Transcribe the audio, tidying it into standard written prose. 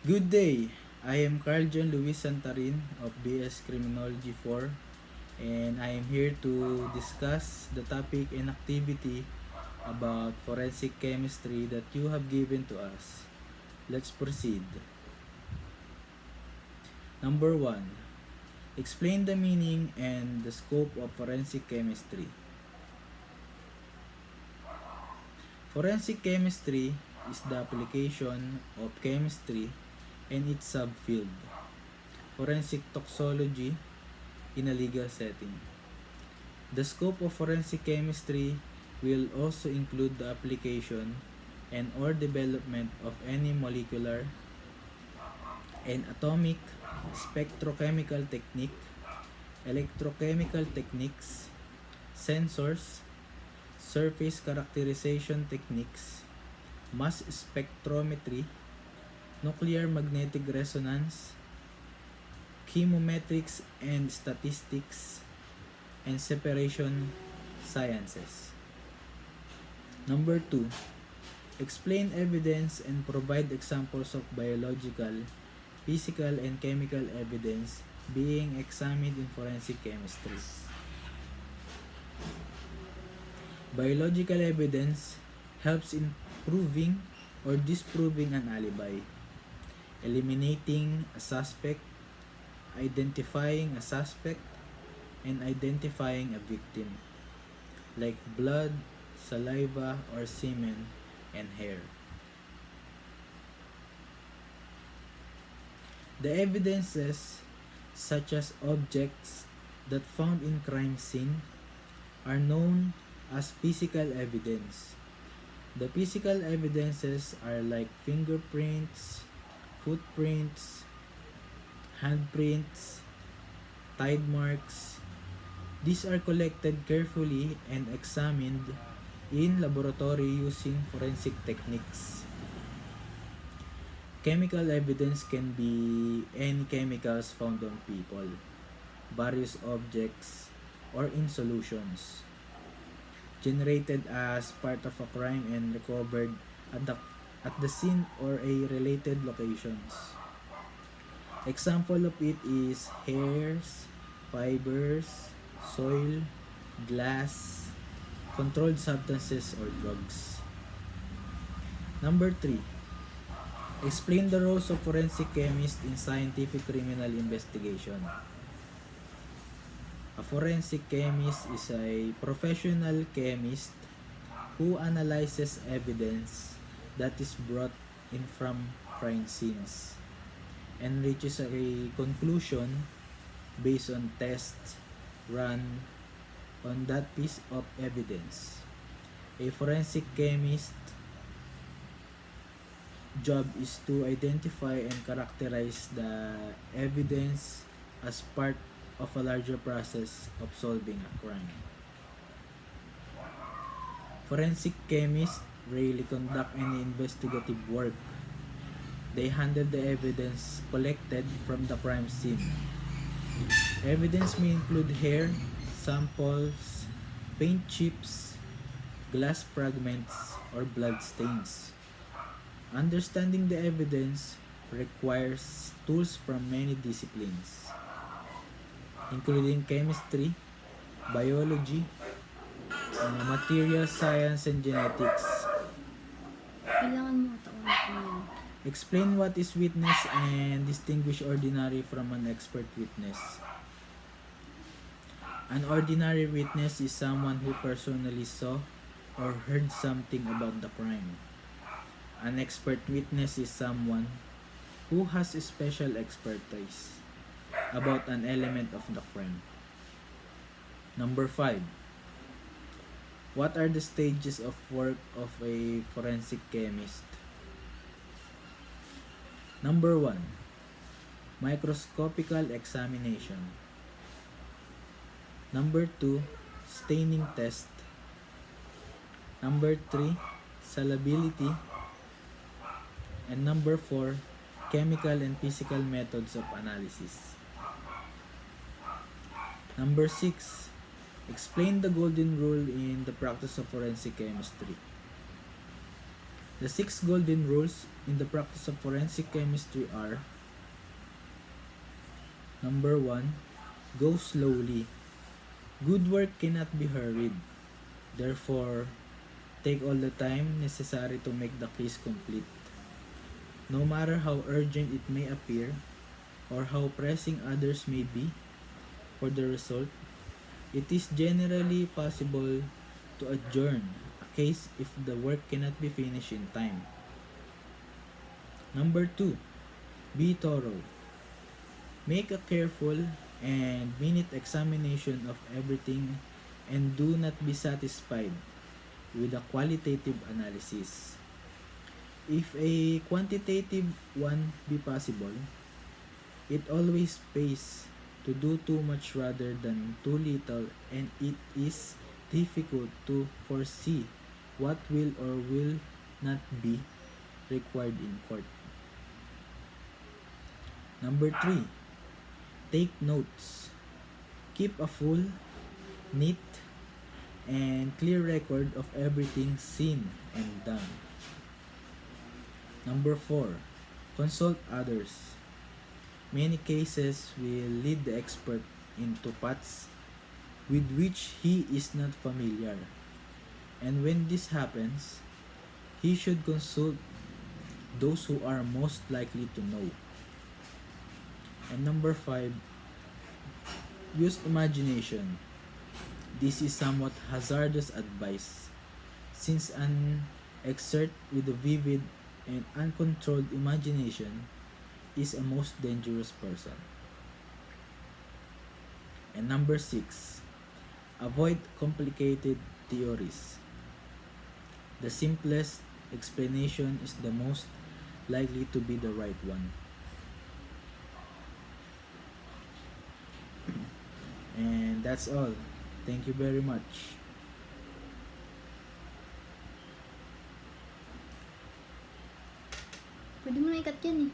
Good day! I am Carl John Luis Santarin of BS-CRIMINOLOGY 4, and I am here to discuss the topic and activity about forensic chemistry that you have given to us. Let's proceed. Number 1. Explain the meaning and the scope of forensic chemistry. Forensic chemistry is the application of chemistry and its subfield, forensic toxicology, in a legal setting. The scope of forensic chemistry will also include the application and or development of any molecular and atomic spectrochemical technique, electrochemical techniques, sensors, surface characterization techniques, mass spectrometry, nuclear magnetic resonance, chemometrics and statistics, and separation sciences. Number 2. Explain evidence and provide examples of biological, physical, and chemical evidence being examined in forensic chemistry. Biological evidence helps in proving or disproving an alibi, eliminating a suspect, identifying a suspect, and identifying a victim, like blood, saliva, or semen, and hair. The evidences, such as objects that found in crime scene, are known as physical evidence. The physical evidences are like fingerprints, footprints, handprints, tide marks. These are collected carefully and examined in laboratory using forensic techniques. Chemical evidence can be any chemicals found on people, various objects, or in solutions, generated as part of a crime and recovered at the scene or a related locations. Example of it is hairs, fibers, soil, glass, controlled substances, or drugs. Number 3. Explain the roles of forensic chemist in scientific criminal investigation. A forensic chemist is a professional chemist who analyzes evidence that is brought in from crime scenes and reaches a conclusion based on tests run on that piece of evidence. A forensic chemist job is to identify and characterize the evidence as part of a larger process of solving a crime. Forensic chemists rarely conduct any investigative work. They handle the evidence collected from the crime scene. Evidence may include hair, samples, paint chips, glass fragments, or blood stains. Understanding the evidence requires tools from many disciplines, including chemistry, biology, material science, and genetics. Kailangan mo taon ko yun. Explain what is witness and distinguish ordinary from an expert witness. An ordinary witness is someone who personally saw or heard something about the crime. An expert witness is someone who has a special expertise about an element of the crime. Number 5. What are the stages of work of a forensic chemist? Number 1. Microscopical examination. Number 2. Staining test. Number 3. Salability. And number 4. Chemical and physical methods of analysis. Number 6. Explain the golden rule in the practice of forensic chemistry. The 6 golden rules in the practice of forensic chemistry are: number 1, go slowly. Good work cannot be hurried. Therefore, take all the time necessary to make the case complete. No matter how urgent it may appear or how pressing others may be for the result, it is generally possible to adjourn a case if the work cannot be finished in time. Number 2, be thorough. Make a careful and minute examination of everything and do not be satisfied with a qualitative analysis. If a quantitative one be possible, it always pays to do too much rather than too little, and it is difficult to foresee what will or will not be required in court. Number 3, take notes. Keep a full, neat, and clear record of everything seen and done. Number 4, consult others. Many cases will lead the expert into paths with which he is not familiar, and when this happens, he should consult those who are most likely to know. And number 5, use imagination. This is somewhat hazardous advice, since an exert with a vivid and uncontrolled imagination is a most dangerous person. And number 6, avoid complicated theories. The simplest explanation is the most likely to be the right one. And that's all. Thank you very much. Pwede mo na ikat yan eh.